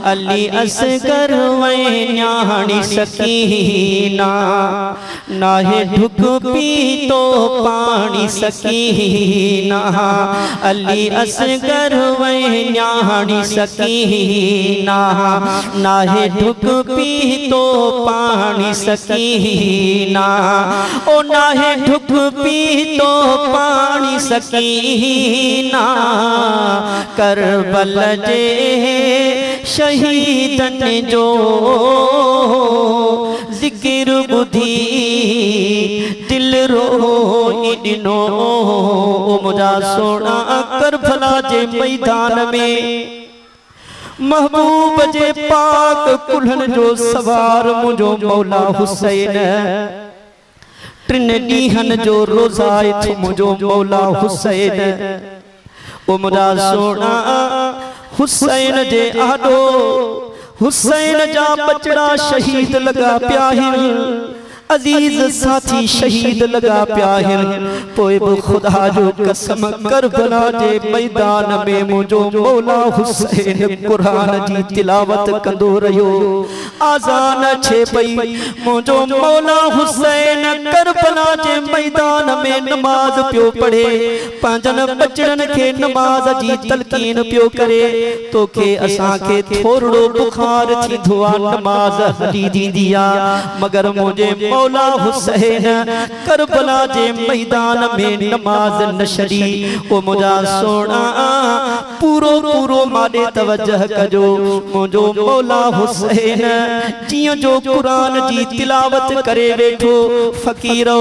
अली असगर वै न्याणी सकीना नाहे ढुक पी तो पानी सकीना अली असगर वै न्याणी सकीना नाहे ढुक पी तो पानी सकीना ओ नाहे ढुक पी तो पानी सकीना करबल जे शहीदन जो जिक्र बुधी दिल रोई दिनो मुझा सोना करबला जे मैदान में महबूब जे पाक कुल्हन जो सवार मुझो मौला हुसैन टिन ॾींहंनि जो रोज़ाए थो मुझो मौला हुसैन ओ मुझा सोना हुसैन जे आॾो हुसैन जा बचड़ा शहीद लगा पिया अजीज साथी शहीद लगा पिया पोए बि खुदा जो कसम करबला जे मैदान में मुझो मौला हुसैन कुरान जी तिलावत कंदो रहियो आज़ान छे पई मुझो मौला हुसैन करबला जे मैदान में नमाज पियो पढ़े पंजन बचड़न के नमाज जी तलकीन पियो करे तोखे असां के थोड़ो बुखार थींदो आ नमाज हली दींदी आ मगर मुझे मौला हुसैन करबला जे मैदान में नमाज न छड़ी ओ मुझा सोना पूरो पूरो माडे तवज्जह कजो मुझो मौला हुसैन जियो जो कुरान जी तिलावत करे बैठो फकीरो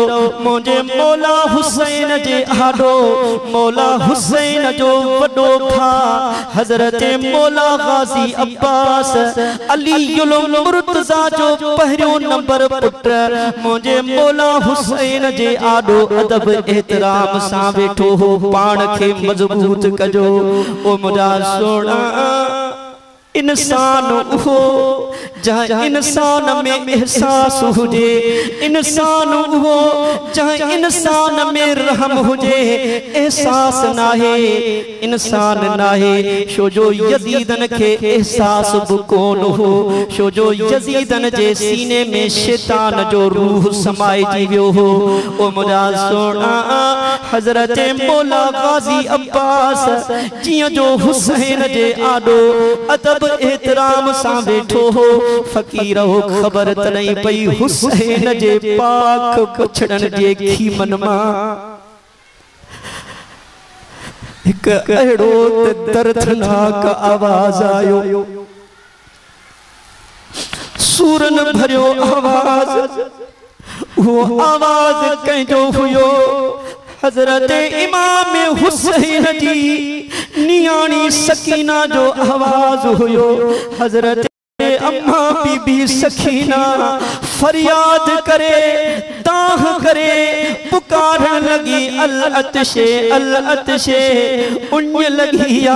मुझे मौला हुसैन जे आडो मौला हुसैन जो वडो था हजरत मौला गाजी अब्बास अलीउल मुर्तजा जो पहरियों नंबर पुत्र मुझे मौला हुसैन जे आडो अदब एहतराम सां वेठो हो पान के मजबूत कजो ओ मुझा सोना इंसान उहो जहाँ इंसान में एहसास हुजे इंसान उहो जहाँ इंसान में रहम हुजे एहसास नाहे इंसान नाहे शो जो यजीदन के एहसास बुकोन हो शो जो यजीदन जे सीने में शैतान जो रूह समाए जीवियो हो ओ मुझा सोना हजरत मौला गाजी अब्बास जियो जो हुसैन जे आडो अदब एहतराम सां वेठो हो फकीर हो खबर त नहीं पई हुसैन जे पाक बछड़न जे खीमन मां एक अहिड़ो दर्दनाक आवाज आयो सूरन भरियो आवाज वो आवाज कंहिंजो हुयो हजरत इमाम हुसैन जी नियाणी सकीना जो आवाज हुयो हजरत अम्मा बीबी सकीना फरियाद करे दाह करे पुकारन लगी अल अतशे उन्य लगिया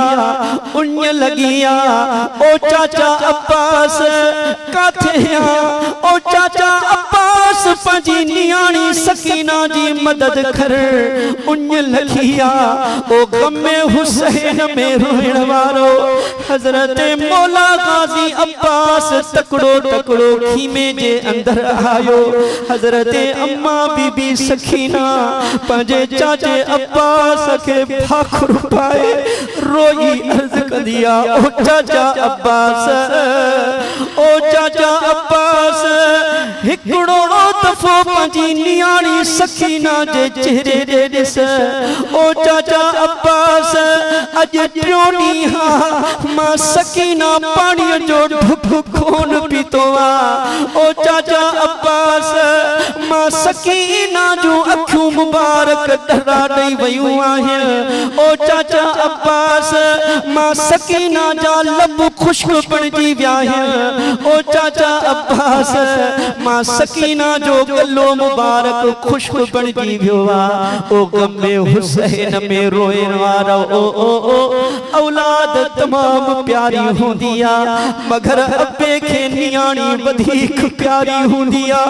ओ चाचा अब्बास काथे ओ चाचा अब्बास पंजी नियाणी सकीना जी मदद कर उन्य लगिया ओ गमे हुसैन में रोइण वारो हजरत मौला गाजी अब्बास तकड़ो तकड़ो खीमे जे अंदर आयो हजरत अम्मा बीबी सकीना पंजे चाचे अब्बास के भाखुर पाए रोई अर्ज कदिया ओ चाचा अब्बास हिकड़ो दफो पंजी नियाणी सकीना जे चेहरे दे दिस ओ चाचा अब्बास अज टियों हा मां सकीना पानी जो ढुक कोन पीतो आ ओ चाचा अब्बास मां सकीना जो अखियों मुबारक डरा दई वयूं आहिन ओ चाचा अब्बास मां सकीना जा लब खुश्क बणजी विया आहिन ओ चाचा अब्बास मां सकीना जो गलो मुबारक खुश्क बणजी वियो आ ओ गमे हुसैन में रोइण वारा ओ औलाद तमाम प्यारी होंदी आ मगर अब्बे के नियाणी वधीक प्यारी हुंदी आ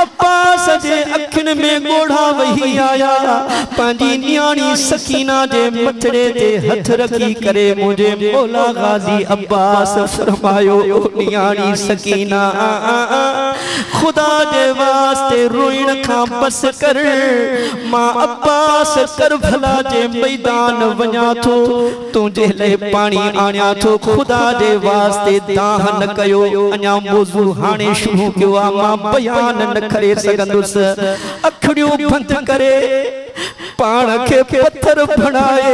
अब्बास जे अखिन में गोढ़ा वही आया पांजी न्याणी सकीना जे मथड़े ते हथ रखी करे मुझे मौला गाजी अब्बास फरमायो न्याणी सकीना खुदा दे वास्ते रोइण खां बस कर मां अब्बास कर भला जे मैदान वञा थो तुझे ले पानी आण्या थो खुदा दे वास्ते दाह न कयो अञा मौजू हाणे शुरू कयो आ मां बयान न करे सघंदुस अखड़ियों बंद करे पाण के पत्थर बनाए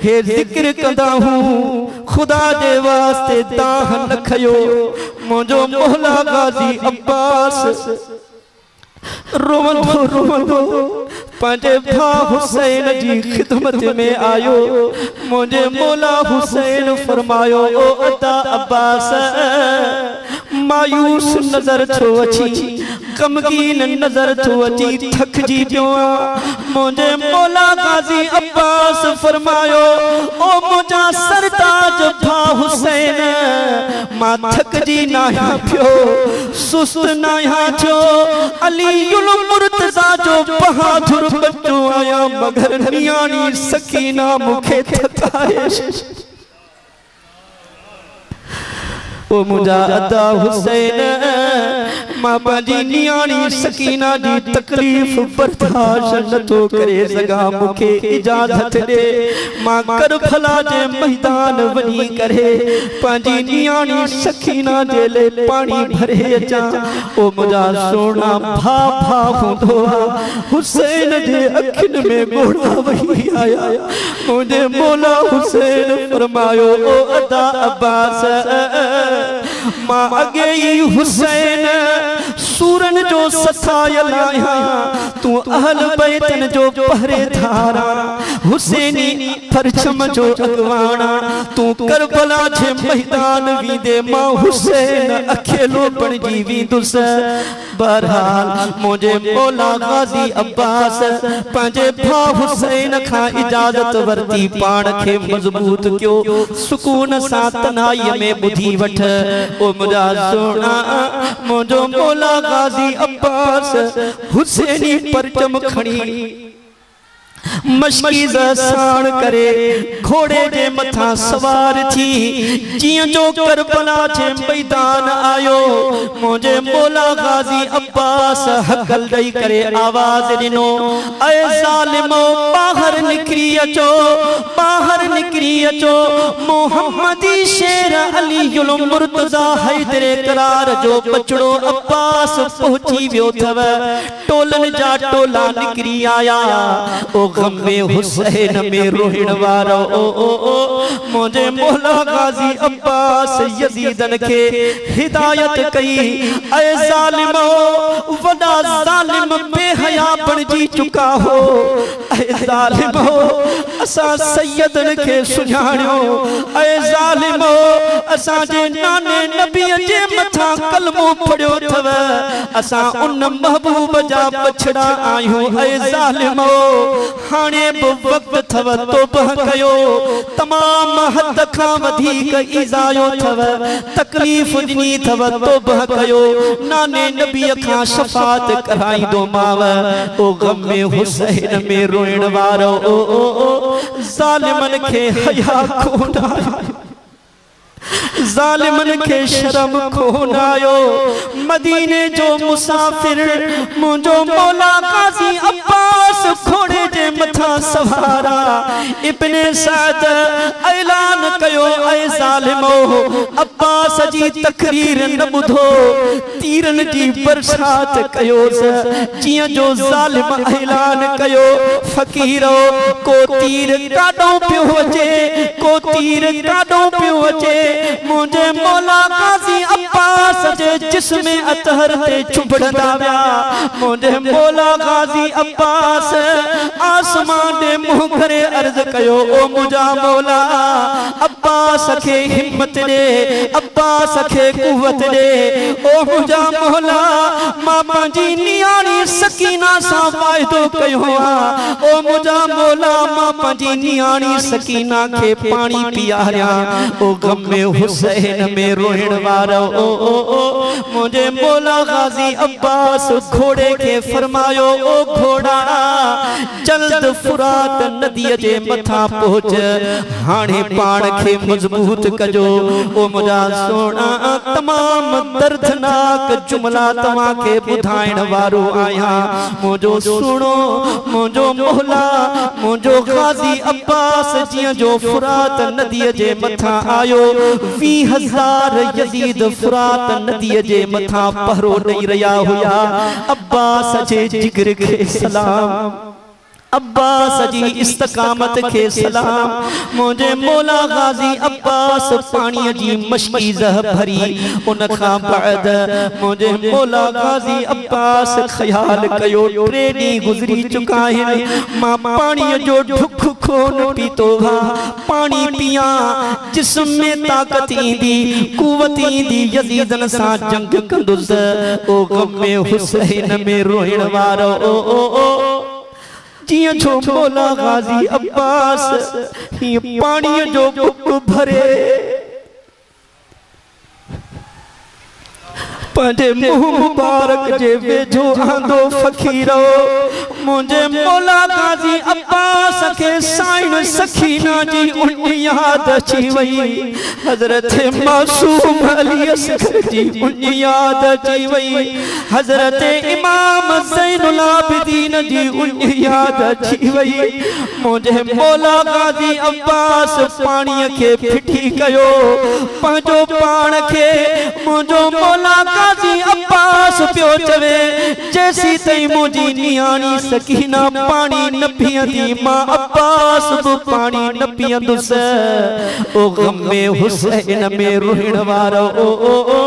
हे जिक्र कंदा हूं खुदा दे वास्ते दाह न खयो मुझो मौला गाजी अब्बास रोवंदो रोवंदो पंहिंजे भाउ हुसैन जी खिदमत में आयो मुझे मौला हुसैन फरमायो ओ अता अब्बास मायूस नजर थो अची गमगीन नजर थो अची थकजी पियो मुझे मौला गाजी अब्बास फरमायो ओ मुझा सरताज भाउ हुसैन मां थकजी नाया पियो सुस्त नाया थियो अलीउल मुर्तजा जो बहादुर बच्चो आया मगर नियाणी सकीना मुखे थकाए ओ मुझा अता हुसैन मां पंहिंजी नियाणी सकीना जी तकलीफ़ बर्दाश्त नथो करे सघां मुखे इजाज़त दे मां करबला जे मैदान वञी करे पंहिंजी नियाणी सकीना जे ले पानी भरे अचां ओ मुझा सोना भा भा हूंदो हुसैन जे अखिन में गोढ़ा वही आया मुझे मौला हुसैन फरमायो ओ अता अब्बास मां अगे ही हुसैन सूरन जो ससायल आया तू अहल बैतन जो पहरेदार हुसैनी परचम जो अगवाना तू करबला जे मैदान वींदे मां हुसैन अकेलो बणजी वींदुस बहरहाल मुझे मौला गाजी अब्बास पंहिंजे भाउ हुसैन खां इजाजत वरती पाण खे मजबूत कयो सुकून सां तन्हाई में ॿुधी वठ ओ मुझा सोना मुझो मौला गाजी अब्बास हुसैनी परचम खणी मशकीज़ साण करे घोड़े जे मथा सवार थी जियां जो करबला जे मैदान आयो मुझे मौला गाजी अब्बास हकल ॾेई करे आवाज ॾिनो ऐ ज़ालिमो बाहर निकरी अचो बाहर निकरी अचो मोहम्मदी शेर अलीउल मुर्तजा हैदर करार जो बचड़ो अब्बास पहुंची वियो थव टोलन जा टोला निकरी आया ओ गम में हुसैन में रोहिण वारो ओ मुझे मौला गाजी अब्बास यजीदन के हिदायत कई ऐ ज़ालिमो वडा ज़ालिम बेहया बणजी चुका हो ऐ ज़ालिमो असा सैयदन के सुझाणियो ऐ ज़ालिमो असा जे नाने नबी जे मथा कलमो पढ़ियो थव असा उन महबूब जा बछड़ा आयो ऐ ज़ालिमो हाने वक्त थव तौबह कयो तमाम हद खां वधीक इज़ायो थव तकलीफ ॾिनी थव तौबह कयो नाने नबी खां शफात कराईंदो माव ओ गम में हुसैन में रोइण वारो ओ ज़ालिमन के हया कोन आयो ज़ालिमन के शर्म कोन आयो मदीने जो मुसाफिर मुझो मौला गाजी अब्बास घोड़े जे मथा सवारा इब्ने सअद ऐलान कयो ऐ ज़ालिमो अब्बास जी तकरीर न ॿुधो तीरन जी बरसात कयो जियां जो ज़ालिम ऐलान कयो फ़कीरो को तीर काॾों पियो अचे को तीर काॾों पियो अचे मुझे मौला गाजी अब्बास जे जिस्म अतहर ते चुभड़दा विया मुझे मौला गाजी अब्बास आसमान दे मुंह करे अर्ज कयो ओ मुझा मौला अब्बास खे हिम्मत दे, अब्बास खे कुवत दे। ओ मुझा मौला मां पंहिंजी नियाणी सकीना सां वाइदो कयो आहे। ओ मुझा मौला मां पंहिंजी नियाणी सकीना खे पानी पियारिया। ओ गम में हुसैन में रोइण वारो ओ ओ ओ मुझे मौला गाजी अब्बास घोड़े के फरमायो, ओ घोड़ा जल्द फुरात नदी जे मथा पहुंच, हाणे पाण के मजबूत कजो। ओ मुझा सोना तमाम दर्दनाक जुमला तवा के बुधाइण वारो आया। मुझो सुनो मुझो मौला मुझो गाजी अब्बास जिया जो फुरात नदी जे मथा आयो। 20,000 यजीद फुरात नदी जे मथा पहरो नहीं रहा हुआ। अब्बास जे जिगर के सलाम, अब्बास जी इस्तकामत के सलाम। मुझे मौला गाजी अब्बास पानी जी मशकी जह भरी। उन खां बाद मुझे मौला गाजी अब्बास ख्याल कयो टे डी गुजरी चुका है। मां पानी जो ढुक खोन पीतो हा। पानी पिया जिस्म में ताकत इंदी, कुवत इंदी, यजीदन सा जंग कंदुस। ओ गम में हुसैन में रोइण वारो ओ ओ ओ जिया जो मौला गाजी अब्बास ही पानी जो बुक भरे पंजे मुंह मुबारक जे वेझो आंदो फकीरो। मुझे मौला गाजी अब्बास के साइन सखीना जी उन याद अची वई। हजरत मासूम अली असगर जी उन याद अची वई। हजरत इमाम ज़ैनुल आबिदीन जी उन याद अची वई। मुझे मौला गाजी अब्बास पानी के फिटी कयो पंजो पान के। मुझो मौला गाजी अब्बास पियो चवे जैसी तई मुझी नियाणी सकीना पानी न पियंदी, मां अब्बास भी पानी न पियंदुस। ओ गम में हुसैन में रोइण वारो ओ ओ ओ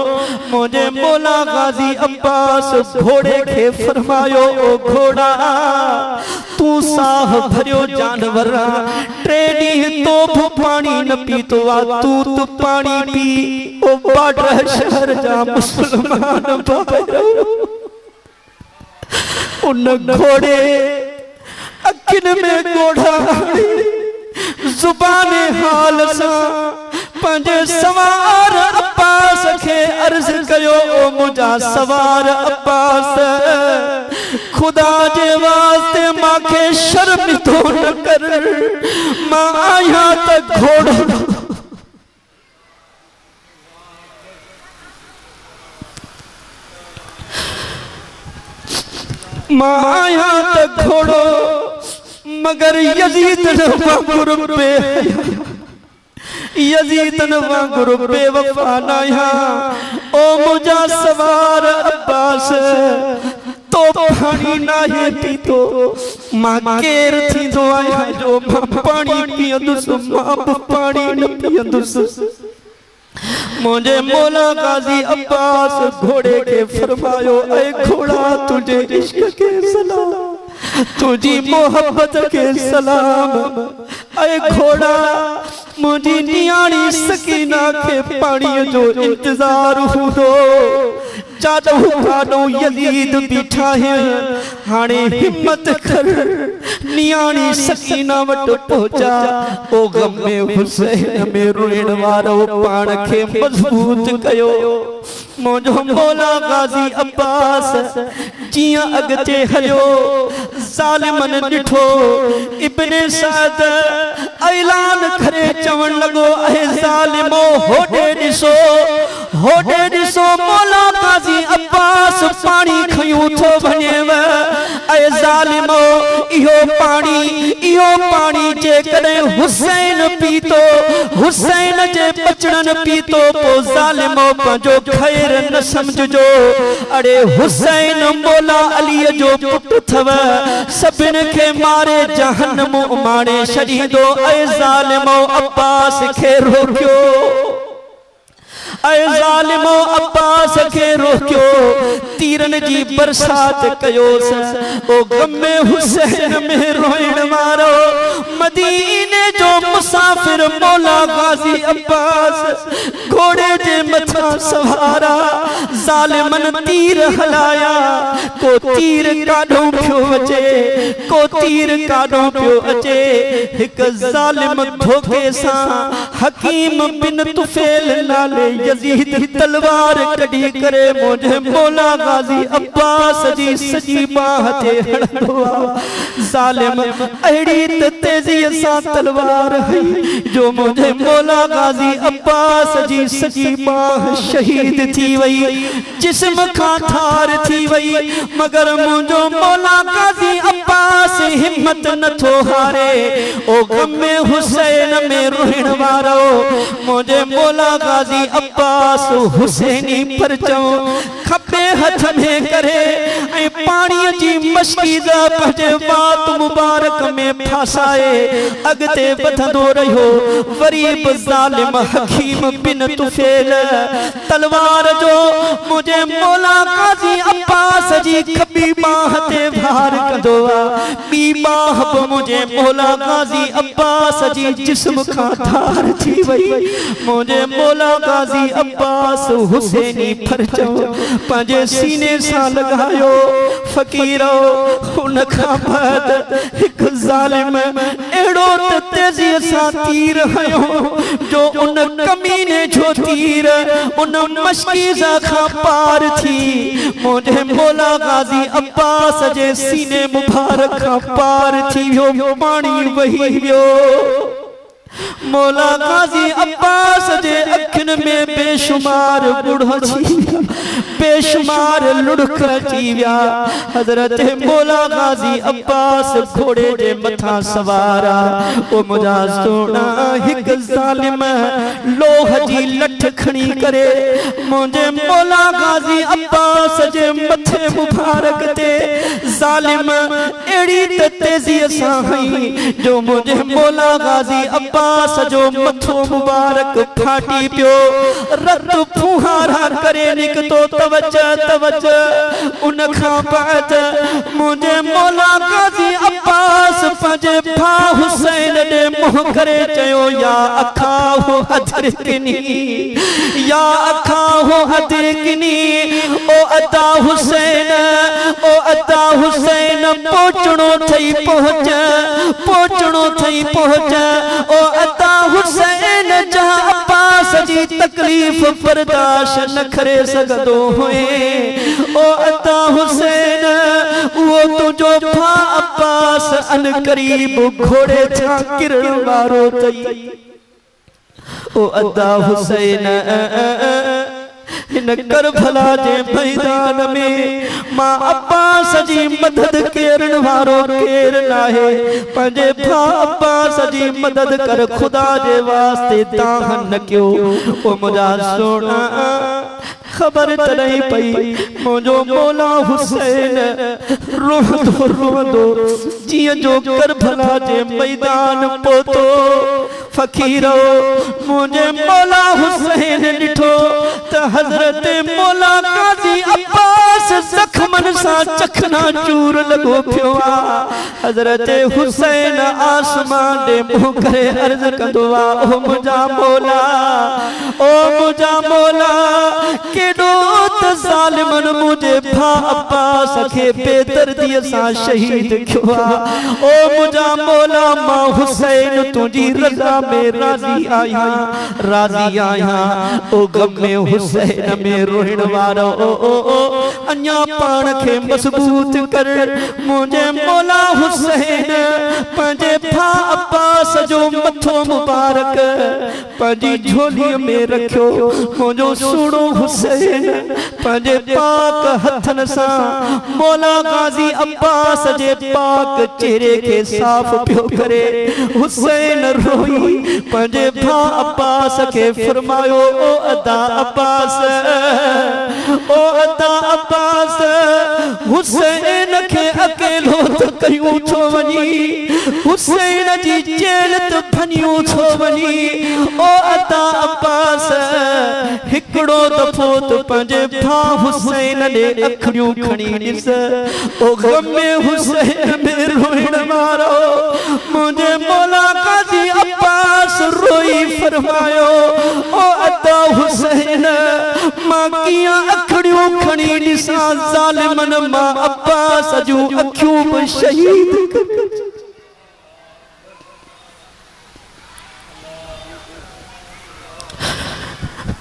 मुझे मौला गाजी अब्बास घोड़े के फरमायो, ओ घोड़ा तू साह भरियो जानवर टे डी तो भी पानी न पीतो आ। तू पानी पी। ओ बाडर शहर जा मुसलमान उन घोड़े अखिन में गोढ़ा जुबान हाल सा पंजे सवार अब्बास के अर्ज कयो, ओ मुझा सवार अब्बास खुदा जे वास्ते माखे शर्म तो न कर। मां आया त घोड़ो मां आया त घोड़ो मगर यजीदन वांगुर पे यजीदन वांगुर बेवफा नाया। ओ मुझा सवार अब्बास तो पानी नाहे पीतो। मां केर थींदो आया जो मां पानी पियंदुस, मां पानी न पियंदुस। मुझे मौला गाजी अब्बास घोड़े के फरमायो, ऐ घोड़ा तुझे इश्क के सलाम, तुझी मोहब्बत के सलाम। ऐ घोड़ा मुझी नियाणी सकीना के पानी जो इंतजार हुदो। जादू कानो यजीद बीठा है, हाणे हिम्मत कर नियाणी सकीना वट पहुंचा। ओ गम में हुसैन में रोइण वारो पाण के मजबूत कयो। मुझो मौला गाजी अब्बास जिया अगते हलियो ज़ालिमन डिठो। इब्ने साद ऐलान करे चवण लगो, ऐ ज़ालिमो होडे दिसो, होडे दिसो मौला गाजी अब्बास पानी खयूं थो वनेव। ऐ ज़ालिमो इहो पानी जे कदे हुसैन पीतो, हुसैन जे बचड़न पीतो, पो ज़ालिमो पंजो खैर न समझो। अरे हुसैन मौला अली जो पुट थव, सभिन के मारे जहन्नम माणे छॾींदो। ऐ ज़ालिमो अब्बास के रोकियो, ऐ ज़ालिमो अब्बास के रोकियो। तीर तीरन जी बरसात कयोस ओ गमे हुसैन में रोइण वारो मदीने जो मुसाफिर मौला गाजी अब्बास घोड़े जे मथा सवारा ज़ालिमन तीर हलाया को तीर काढो पियो अचे को तीर काढो पियो अचे हिक ज़ालिम धोखे सां हकीम बिन तुफैल नाले यजीद तलवार कढी करे मुझे मौला गाजी अब्बास जी सजी बाह ते हणंदो ज़ालिम अहिड़ी त तेज़ीअ सां तलवार हई जो मुझे मौला गाजी अब्बास जी सजी बाह शहीद थी वई जिस्म खां ठार थी वई मगर मुझो मौला गाजी अब्बास हिम्मत नथो हारे ओ गमे हुसैन में रोइण वारो मुझे मौला गाजी अब्बास हुसैनी परचो खपे हथ में करे ऐं पानी जी मशकीज़ा पंहिंजे वात मुबारक में फासाए अगते वधंदो रहियो वरी बि ज़ालिम हकीम बिन तुफैल तलवार जो मुझे मौला गाजी अब्बास जी खबी बाह ते भार कंदो बी बाह बि मुझे मौला गाजी अब्बास जी जिस्म खां धार थी वई मुझे मौला गाजी अब्बास हुसैनी परचो पंहिंजे सीने सां लगायो फ़कीरो हुन खां बाद हिक ज़ालिम एड़ो त तेज़ीअ सां तीर हयो जो उन कमीने जो तीर उन मशकीज़ा खां पार थी मुझे मौला गाजी अब्बास जे सीने मुबारक खां पार थी वियो पानी वही वियो मौला गाजी अब्बास जे अखिन में बेशुमार बुढ़ा थी बेशुमार लुढ़क थी विया हजरत मौला गाजी अब्बास घोड़े जे मथा सवारा ओ मुझा सोना हिक ज़ालिम लोह जी लठ खणी करे मुझे मौला गाजी अब्बास जे मथे मुबारक ते ज़ालिम एड़ी त तेज़ीअ सां हई जो मुझे मौला गाजी अब्बास जो मथो मुबारक फाटी पियो रत फुहारा करे निकतो तवच उन खां बाद मुझे मौला गाजी अब्बास पंहिंजे भाउ हुसैन ॾे मुंह करे चयो या अखाहो अदरिकनी या अखाहो अदरिकनी ओ अता हुसैन पहुंचणो थई पहुंच ओ अता हुसैन जा अब्बास जी तकलीफ बर्दाश्त न करे सघंदो हुए ओ अता हुसैन वो तुझो भा अब्बास अन करीब घोड़े था किरण वारो थई ओ अता हुसैन इन करबला जे मैदान में मां अब्बास जी मदद करण वारो केर नाहे पंहिंजे भा अब्बास जी मदद कर खुदा जे वास्ते तां न कयो ओ मुझा सोना खबर त नहीं पई मुझो मौला हुसैन रोंदो जिया जो करबला जे मैदान पोतो फकीरो मुझे मौला हुसैन डिठो त हजरत मौला गाजी अब्बास जख्मन सा चखना चूर लगो पियो हजरत हुसैन आसमान दे मुंह करे अर्ज कंदो ओ मुझा मौला केडो त ज़ालिमन मुझे भा अब्बास के बेदर्दी सा शहीद कियो ओ मुझा मौला मां हुसैन तुझी रज़ा में राजी आया ओ गमे हुसैन में रोइण वारो ओ अन्या पान के मजबूत कर मुझे मौला हुसैन पंहिंजे भा अब्बास जो मथो मुबारक पंहिंजी झोली में रखियो मुझो सुणो हुसैन पंहिंजे पाक हथन सां मौला गाजी अब्बास जे पाक चेहरे के साफ पियो करे हुसैन रोई पंहिंजे भा अब्बास के फरमायो ओ अता अब्बास हुसैन के अकेलो त कयूं छो वनी हुसैन जी जेल तो भनियो छो वनी ओ अता अब्बास हिकड़ो दफो तो पंजे भा हुसैन ने अखड़ियों खणी दिस ओ गम में हुसैन में रोइण मारो मुझे मौला काजी अब्बास रोई फरमायो ओ अता हुसैन मां किया अखड़ियों खणी दिसा जालिमन मां अब्बास जो अखियों पर शहीद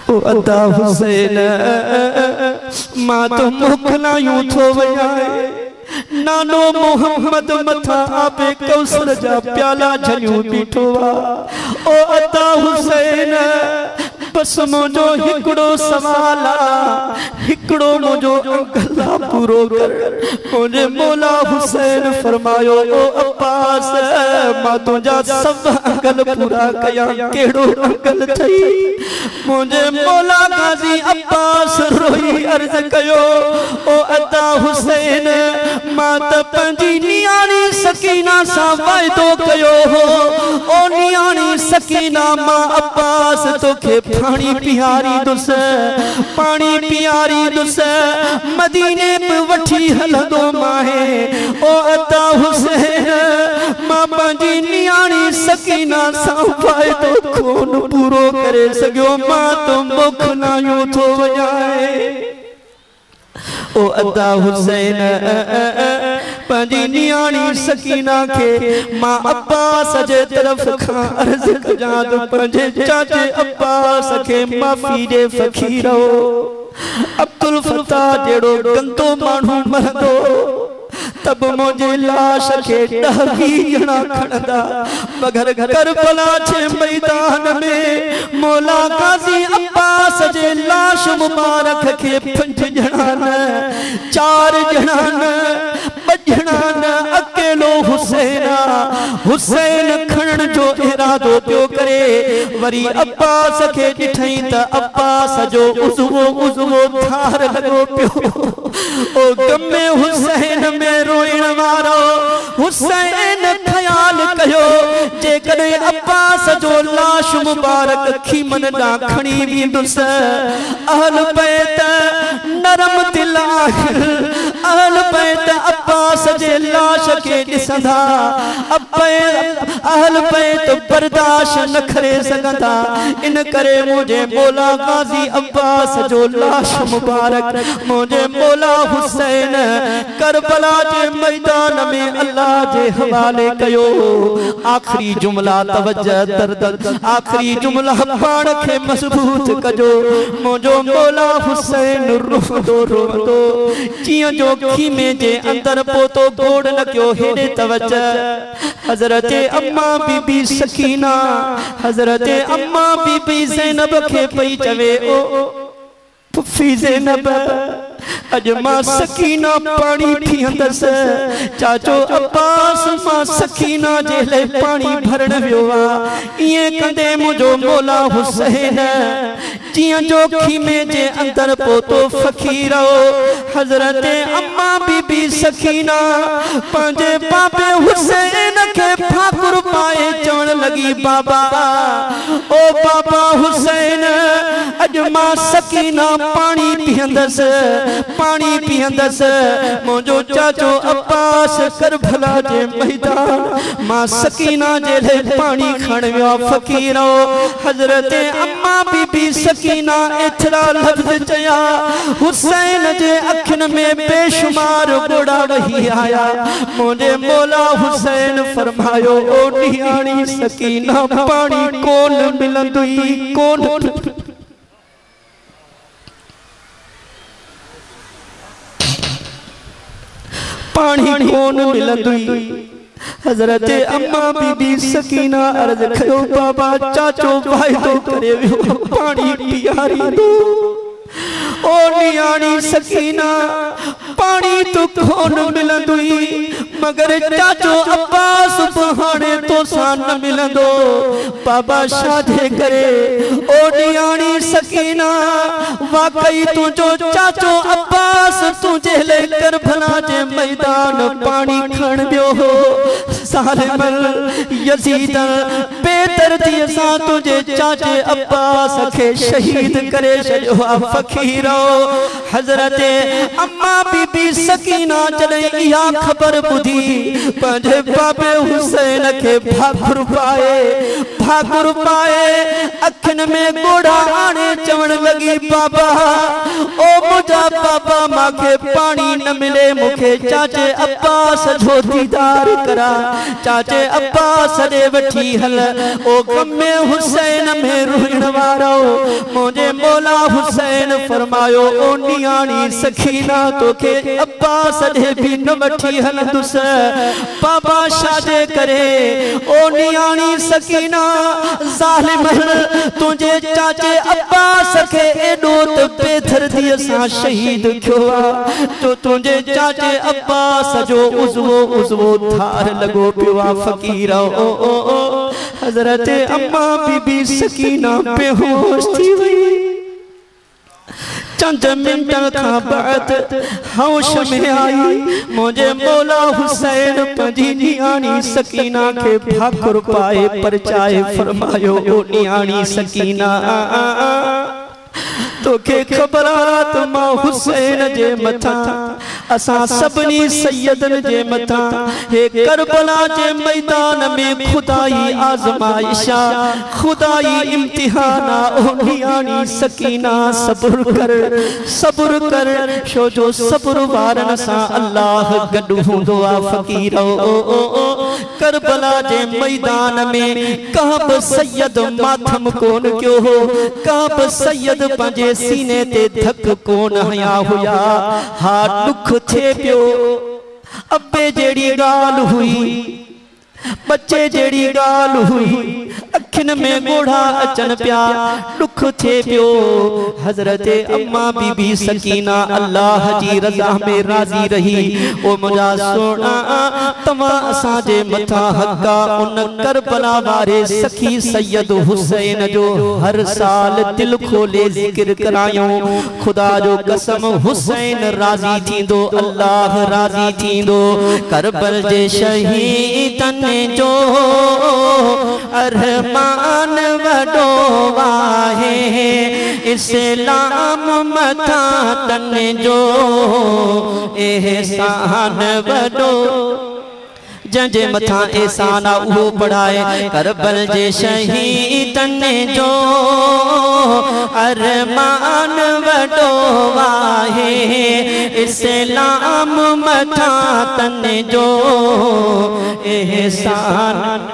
ओ अता हुसैन मां तो मुखलायूं थो वयाए नानो मोहम्मद मथा आपे कौसर जा प्याला झलियूं बीठो ओ अता हुसैन बस मुझो हिकड़ो सवाल हिकड़ो मुझो गला पूरो कर मुझे मौला हुसैन फरमायो ओ अब्बास मां तुझा सब अंगल पूरा कया केड़ो अंगल थई मुझे मौला गाजी अब्बास रोई अर्ज कयो ओ अता हुसैन मां त पंजी नियाणी सकीना सा वायदो कयो हो ओ नियाणी सकीना मां अब्बास तोखे पानी पियारी दुस पानी पियारी दुस मदीने पे वठी हलदो माहे ओ अता हुसैन मां पंजी नियाणी सकीना सा वायदो कोन पूरो करे सगयो मां तो मुखलायूं थो वजाए ओ अता हुसैन पंजी नियाणी सकीना के मां अब्बास जे तरफ खां अर्ज कजां तो पंजे चाचे अब्बास के माफी दे फकीरो अब्दुल फत्ता जेड़ो गंदो मानू मरदो तब मुझे लाश के डहवी जना खड़दा मगर करबला छे मैदान में मौला गाजी अब्बास जे लाश मुबारक के 5 जना न 4 जना न 5 जना न अकेलो हुसैन खणन जो इरादो पियो करे वरी अब्बास के दिठई त अब्बास जो उज़वो धार लगो पियो ओ गम में हुसैन में रोइण वारो हुसैन ख्याल कयो जे कदे अब्बास जो लाश मुबारक खीमन दा खणी वेंदुस अहल बैत नरम दिल अहल बैत अब्बास जे लाश के दिसंदा अहल बैत बर्दाश्त न करे सगंदा इन करे मुझे मौला गाजी अब्बास जो लाश मुबारक मुझे मौला हुसैन करबला जे मैदान में अल्लाह जे हवाले कयो आखिरी जुमला तवज्जो दर्द आखिरी जुमला पाण के मजबूत कजो मुझो मौला हुसैन रोंदो जिया जो खीमे जे अंदर पोतो गोड़ लग्यो हेडे तवज्जो हजरत अम्मा बीबी सकीना हजरत अम्मा बीबी ज़ैनब के पई चवे ओ पुफी ज़ैनब अज मां सकीना पानी पियंदस चाचो अब्बास मां सकीना जे ले पानी भरण वियो ये कंदे मुझो मौला हुसैन जिया जो खीमे जे अंदर पोतो फकीरो हजरत अम्मा बीबी सकीना पंजे बाबे हुसैन के फाकुर पाए चवण लगी बाबा ओ बाबा हुसैन अज मां सकीना पानी पियंदस पानी पियंदस मुझो चाचो अब्बास करबला जे मैदान मां सकीना जे ले पानी खण वियो फकीरो हजरत अम्मा बीबी सकीना एतरा लफ्ज चया हुसैन जे अखन में बेशुमार गोड़ा वही आया मुझे मौला हुसैन फरमायो ओ नियाणी सकीना पानी कोन मिलंदुई कोन पानी कौन मिलंदुई हजरत अम्मा बीबी सकीना अर्ज कयो बाबा चाचो वायदो करे वियो पानी पियारी दो ओ नियाणी सकीना पानी तो कौन मिलंदुई मगर चाचो अब्बास बहाने तो सान मिलंदो बाबा शादे करे ओ नियाणी सकीना वाकई तुझो चाचो अब्बास तुझे लेकर भला जे मैदान पानी खण दियो सालिम यजीद बेदर्दी सा तुझे चाचे अब्बास के शहीद करे छो फकीरो हजरत अम्मा बीबी सकीना जले या खबर बुधी पंजे बाबे हुसैन के भागुर पाए अखन में गोड़ा आने चवण लगी बाबा ओ मुझा बाबा माके पानी न मिले मुखे चाचे अब्बास जो दीदार करा चाचे अब्बास दे वठी हल ओ गमे हुसैन में रोइण वारो मुझे मौला हुसैन फरमायो ओ नियाणी सखीना तो के अब्बास दे भी न वठी हल दुस बाबा शादे करे ओ नियाणी सकीना जालिम तुझे चाचे अब्बास के एडोत बेदर्दी सा शहीद क्यों तो तुझे चाचे अब्बास जो उजवो थार लगो पिवा फकीरा ओ हजरत अम्मा बीबी सकीना बेहोश थी वई चंद मिनट का बाद होश में आई मुझे मौला हुसैन पंजी नियाणी सकीना के भाकुर पाए परचाए फरमायो ओ नियाणी सकीना तो के खबरात मां हुसैन जे मथा असा सबनी सैयदन जे मथा हे करबला जे मैदान में खुदाई आजमाइशा खुदाई इम्तिहाना ओ नियाणी सकीना सब्र कर शो जो सब्र वारन सा अल्लाह गडु हुंदो आ फकीर ओ करबला जे मैदान में काब सैयद माथम कोन क्यों हो काब सैयद पंजे सीने ते धक कोन हया हुया हा दुख थे पियो अब्बे जेड़ी गाल हुई बच्चे जेड़ी गाल हुई अखिन में गोढ़ा अचन प्या दुख थे पियो हजरत अम्मा बीबी सकीना अल्लाह जी रजा में राजी रही ओ मुझा सोना तमा असा जे मथा हक्का उन करबला वारे सखी सैयद हुसैन जो हर साल दिल खोले जिक्र करायो खुदा जो कसम हुसैन राजी थींदो अल्लाह राजी थींदो करबल जे शहीदन जो अरमान वडो वाहे इस्लाम मथा तन जो एहसान वडो जंजे मथा एहसान उहो पढ़ाए करबल जे शहीदन जो अरमान वडो वाहे इस्लाम मथा तन जो एहसान।